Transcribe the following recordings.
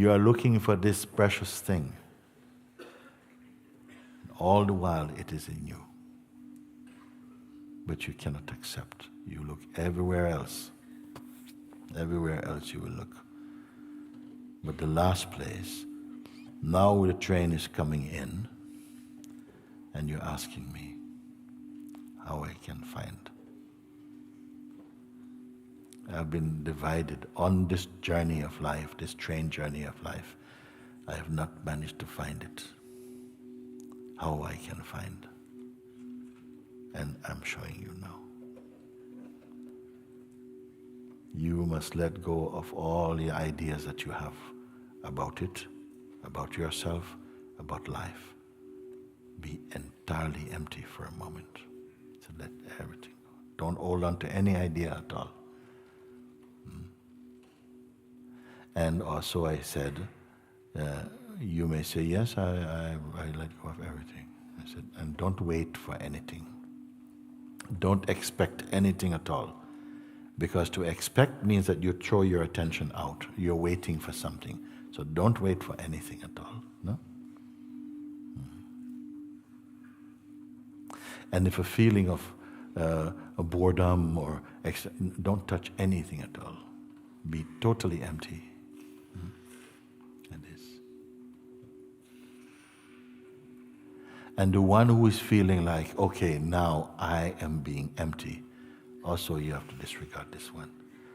You are looking for this precious thing. All the while it is in you. But you cannot accept. You look everywhere else. Everywhere else you will look. But the last place, now the train is coming in, and you're asking me how I can find. I've been divided on this journey of life, this train journey of life. I have not managed to find it. How I can find. And I'm showing you now. You must let go of all the ideas that you have about it, about yourself, about life. Be entirely empty for a moment. So let everything go. Don't hold on to any idea at all. And also I said, you may say, yes, I let go of everything. I said, and don't wait for anything. Don't expect anything at all. Because to expect means that you throw your attention out. You're waiting for something. So don't wait for anything at all. No? And if a feeling of a boredom or don't touch anything at all. Be totally empty. And the one who is feeling like, okay, now I am being empty, also you have to disregard this one.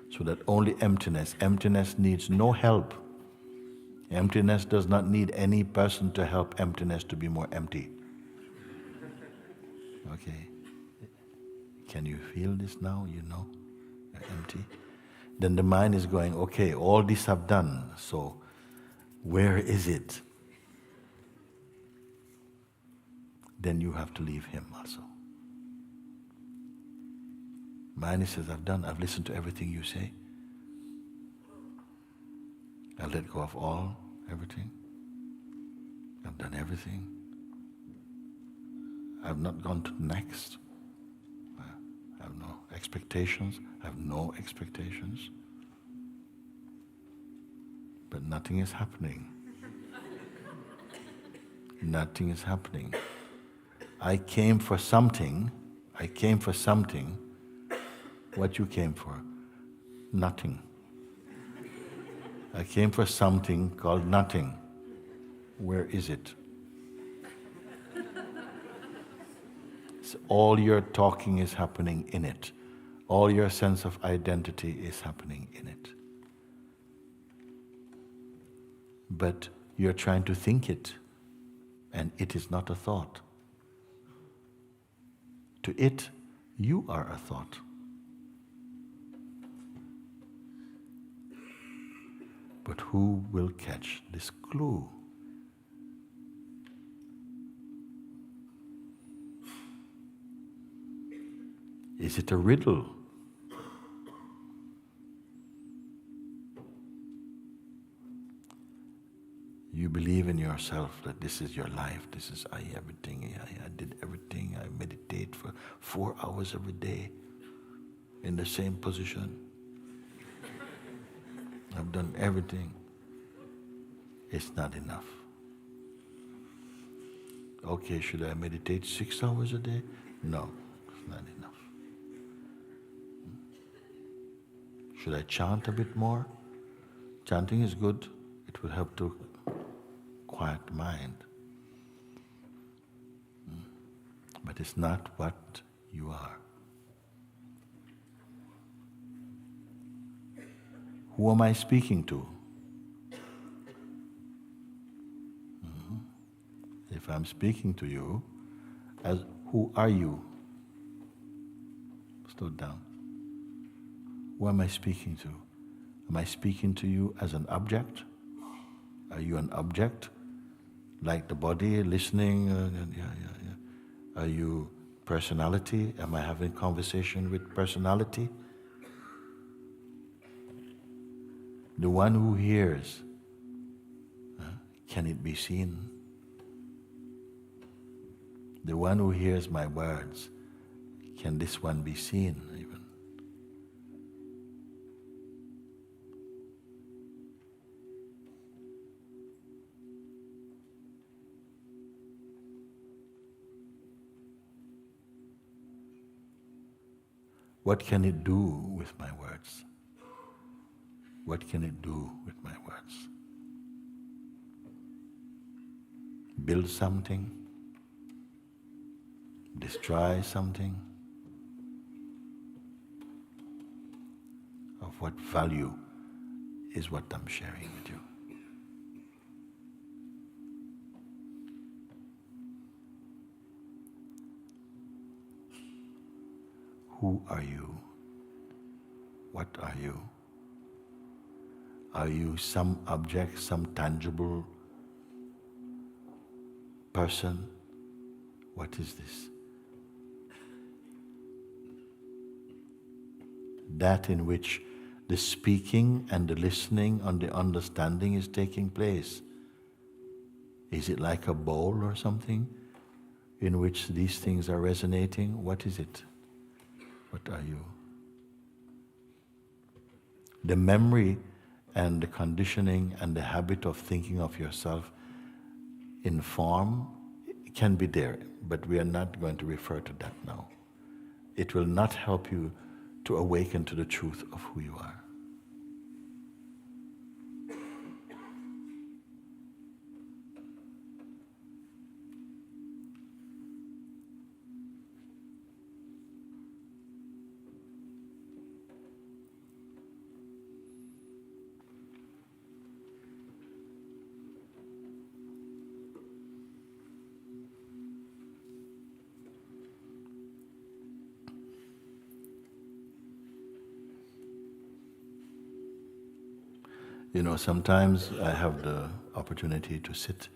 So that only emptiness needs no help. Emptiness does not need any person to help emptiness to be more empty. Okay? Can you feel this now? You know? You're empty. Then the mind is going, okay, all this I've done, so where is it? Then you have to leave him also. Mind says, I've listened to everything you say. I let go of everything. I've done everything. I've not gone to the next. I have no expectations. I have no expectations. But nothing is happening. Nothing is happening. I came for something. What you came for? Nothing. I came for something called nothing. Where is it? So all your talking is happening in it. All your sense of identity is happening in it. But you're trying to think it, and it is not a thought. To it, you are a thought. But who will catch this clue? Is it a riddle? You believe in yourself that this is your life, this is everything, I did everything, I meditate for 4 hours every day in the same position. I've done everything. It's not enough. Okay, should I meditate 6 hours a day? No, it's not enough. Should I chant a bit more? Chanting is good. It will help to quiet the mind. But it's not what you are. Who am I speaking to? If I'm speaking to you, as who are you? Slow down. Who am I speaking to? Am I speaking to you as an object? Are you an object? Like the body, listening? Are you personality? Am I having conversation with personality? The one who hears, can it be seen? The one who hears my words, can this one be seen even? What can it do with my words? What can it do with my words? Build something? Destroy something? Of what value is what I'm sharing with you? Who are you? What are you? Are you some object, some tangible person? What is this? That in which the speaking and the listening and the understanding is taking place. Is it like a bowl or something in which these things are resonating? What is it? What are you? The memory and the conditioning and the habit of thinking of yourself in form can be there, but we are not going to refer to that now. It will not help you to awaken to the truth of who you are. You know, sometimes I have the opportunity to sit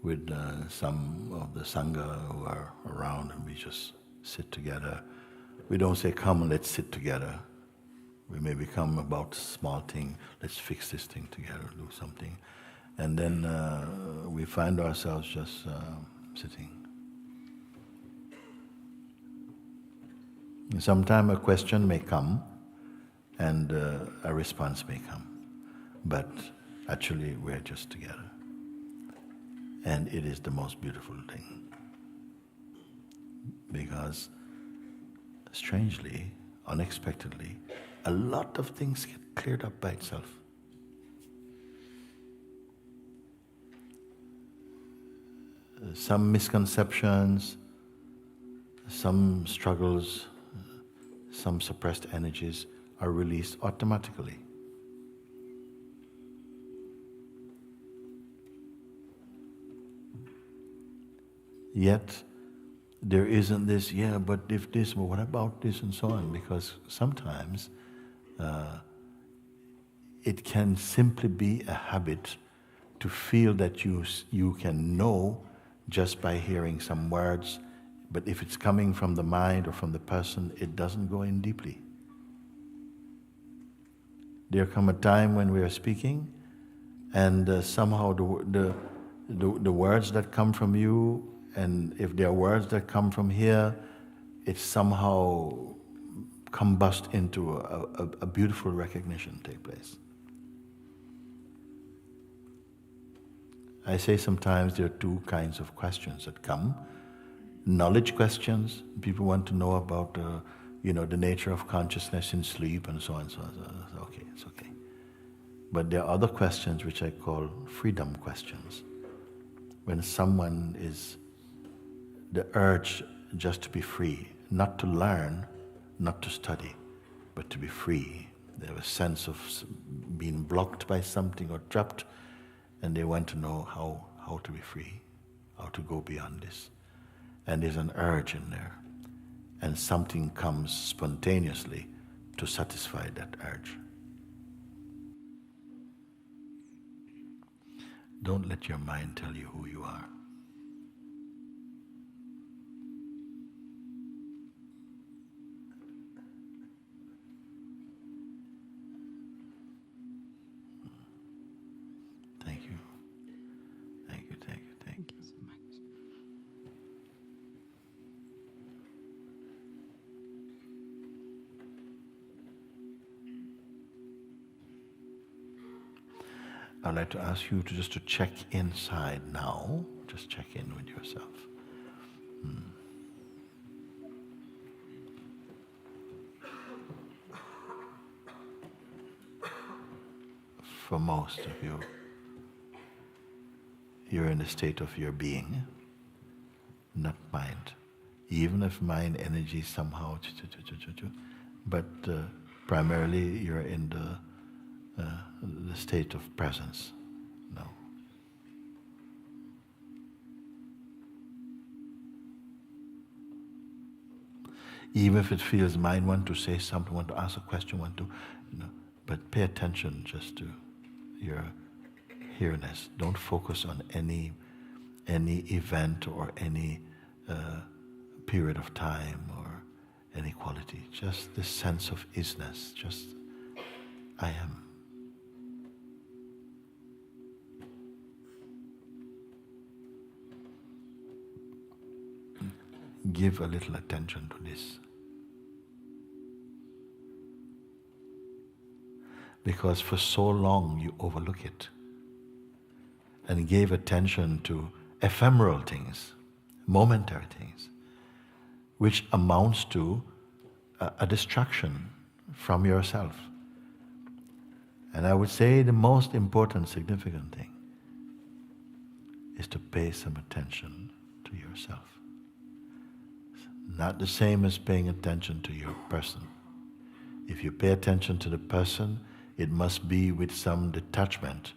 with some of the Sangha who are around, and we just sit together. We don't say, come, let's sit together. We maybe come about a small thing, let's fix this thing together, do something. And then we find ourselves just sitting. Sometimes a question may come and a response may come. But actually we're just together. And it is the most beautiful thing. Because strangely, unexpectedly, a lot of things get cleared up by itself. Some misconceptions, some struggles, some suppressed energies are released automatically. Yet, there isn't this, yeah, but if this, well, what about this, and so on, because sometimes it can simply be a habit to feel that you can know just by hearing some words, but if it's coming from the mind or from the person, it doesn't go in deeply. There come a time when we are speaking, and somehow the words that come from you, and if there are words that come from here, it somehow combust into a beautiful recognition take place. I say sometimes there are two kinds of questions that come. Knowledge questions, people want to know about the nature of consciousness in sleep and so on and so on. Okay, it's okay. But there are other questions which I call freedom questions. When someone is the urge just to be free, not to learn, not to study, but to be free. They have a sense of being blocked by something or trapped, and they want to know how to be free, how to go beyond this. And there's an urge in there, and something comes spontaneously to satisfy that urge. Don't let your mind tell you who you are. Thank you. Thank you, thank you, thank you. Thank you so much. I'd like to ask you to check inside now. Just check in with yourself. for most of you, you're in a state of your being, not mind. Even if mind energy somehow, but primarily you're in the state of presence. No. Even if it feels mind want to say something, want to ask a question, want to, but pay attention just to your here-ness. Don't focus on any event or any period of time or any quality. Just this sense of isness, just I am. Give a little attention to this. Because for so long you overlook it and gave attention to ephemeral things, momentary things, which amounts to a distraction from yourself. And I would say the most important, significant thing is to pay some attention to yourself. It's not the same as paying attention to your person. If you pay attention to the person, it must be with some detachment,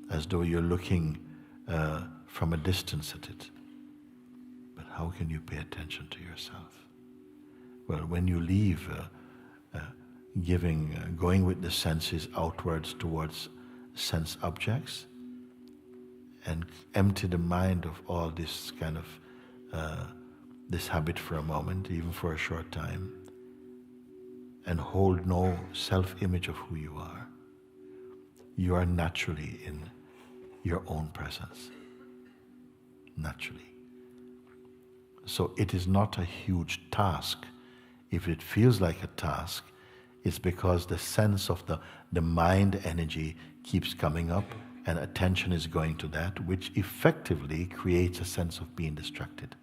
as though you're looking from a distance at it. But how can you pay attention to yourself? Well, when you leave going with the senses outwards towards sense objects, and empty the mind of all this kind of this habit for a moment, even for a short time, and hold no self-image of who you are naturally in your own presence. Naturally. So it is not a huge task. If it feels like a task, it's because the sense of the mind energy keeps coming up and attention is going to that, which effectively creates a sense of being distracted.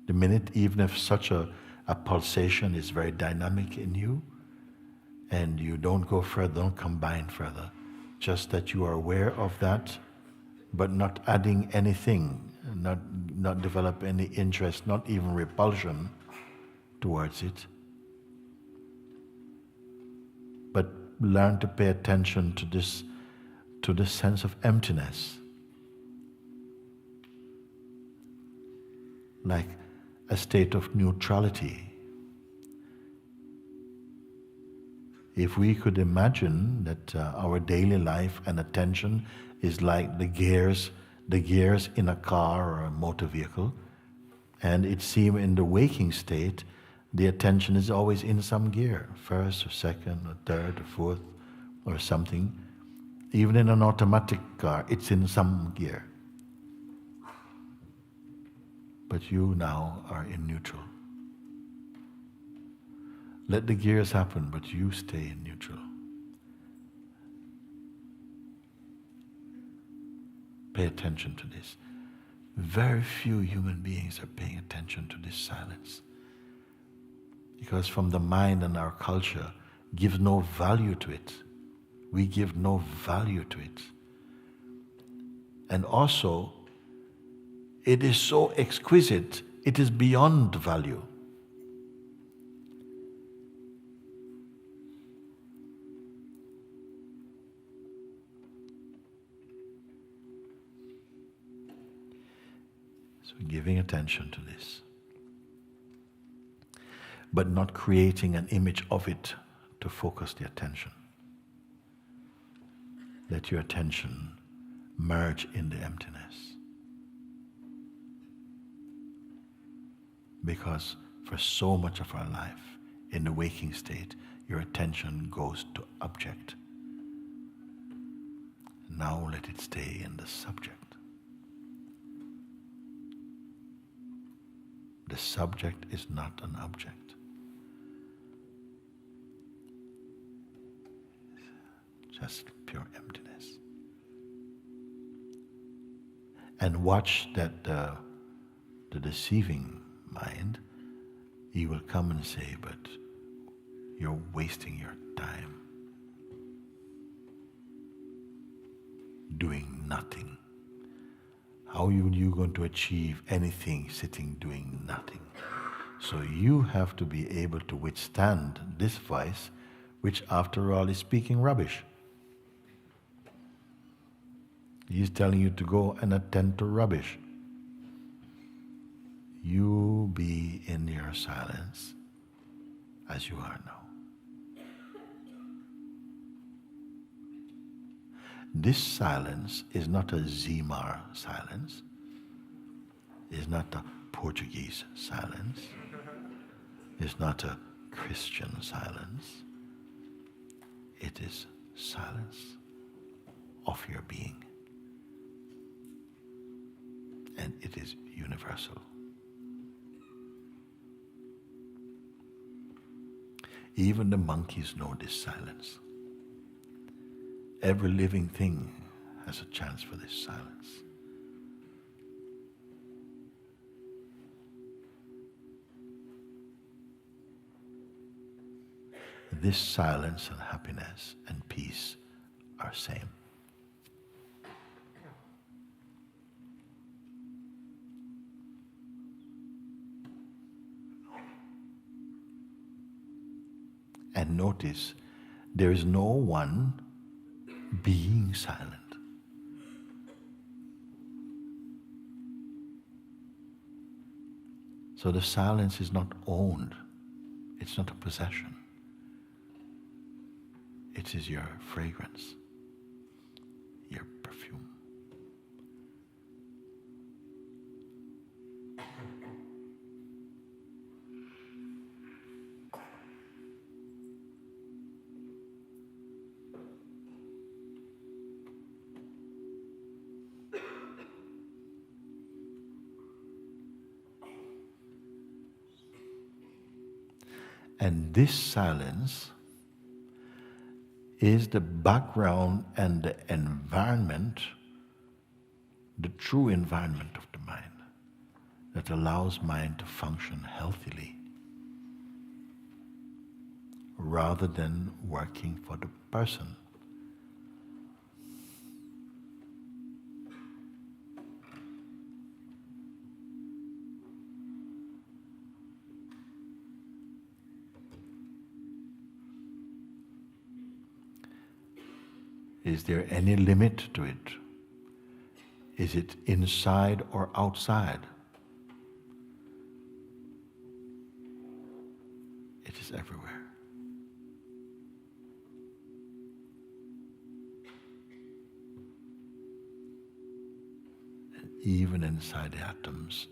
The minute, even if such a pulsation is very dynamic in you, and you don't go further, don't combine further, just that you are aware of that, but not adding anything, not develop any interest, not even repulsion towards it, but learn to pay attention to this sense of emptiness, like a state of neutrality. If we could imagine that our daily life and attention is like the gears in a car or a motor vehicle, and it seems in the waking state, the attention is always in some gear, first or second or third or fourth or something. Even in an automatic car, it's in some gear. But you now are in neutral. Let the gears happen, but you stay in neutral. Pay attention to this. Very few human beings are paying attention to this silence. Because from the mind and our culture gives no value to it. We give no value to it. And also, it is so exquisite, it is beyond value. So giving attention to this, but not creating an image of it to focus the attention. Let your attention merge in the emptiness. Because for so much of our life, in the waking state, your attention goes to object. Now let it stay in the subject. The subject is not an object. Just pure emptiness. And watch that the deceiving mind, he will come and say, but you're wasting your time doing nothing. How are you going to achieve anything sitting doing nothing? So you have to be able to withstand this voice, which after all is speaking rubbish. He's telling you to go and attend to rubbish. You be in your silence as you are now. This silence is not a Zimar silence, is not a Portuguese silence, is not a Christian silence. It is silence of your being. And it is universal. Even the monkeys know this silence. Every living thing has a chance for this silence. This silence and happiness and peace are same. And notice, there is no one being silent. So the silence is not owned. It's not a possession. It is your fragrance, your perfume. And this silence is the background and the environment, the true environment of the mind, that allows mind to function healthily rather than working for the person. Is there any limit to it? Is it inside or outside? It is everywhere. And even inside the atoms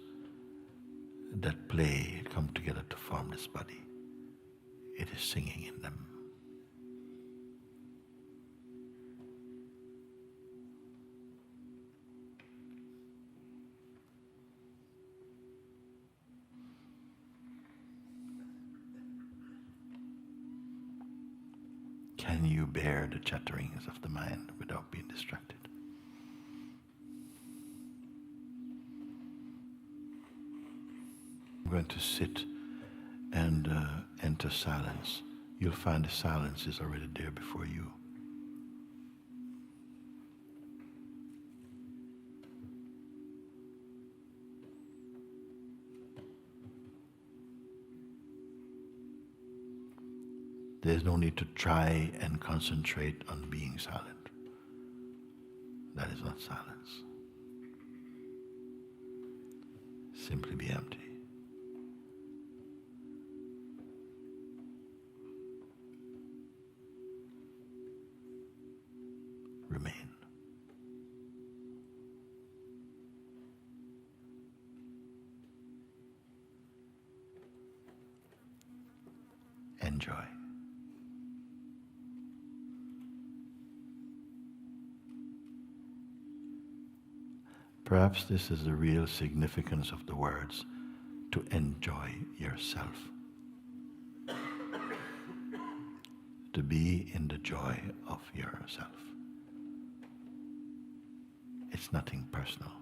that play, come together to form this body, it is singing in them. Can you bear the chatterings of the mind without being distracted? I'm going to sit and enter silence. You'll find the silence is already there before you. There's no need to try and concentrate on being silent. That is not silence. Simply be empty. Remain. Enjoy. Perhaps this is the real significance of the words, to enjoy yourself. To be in the joy of yourself. It's nothing personal.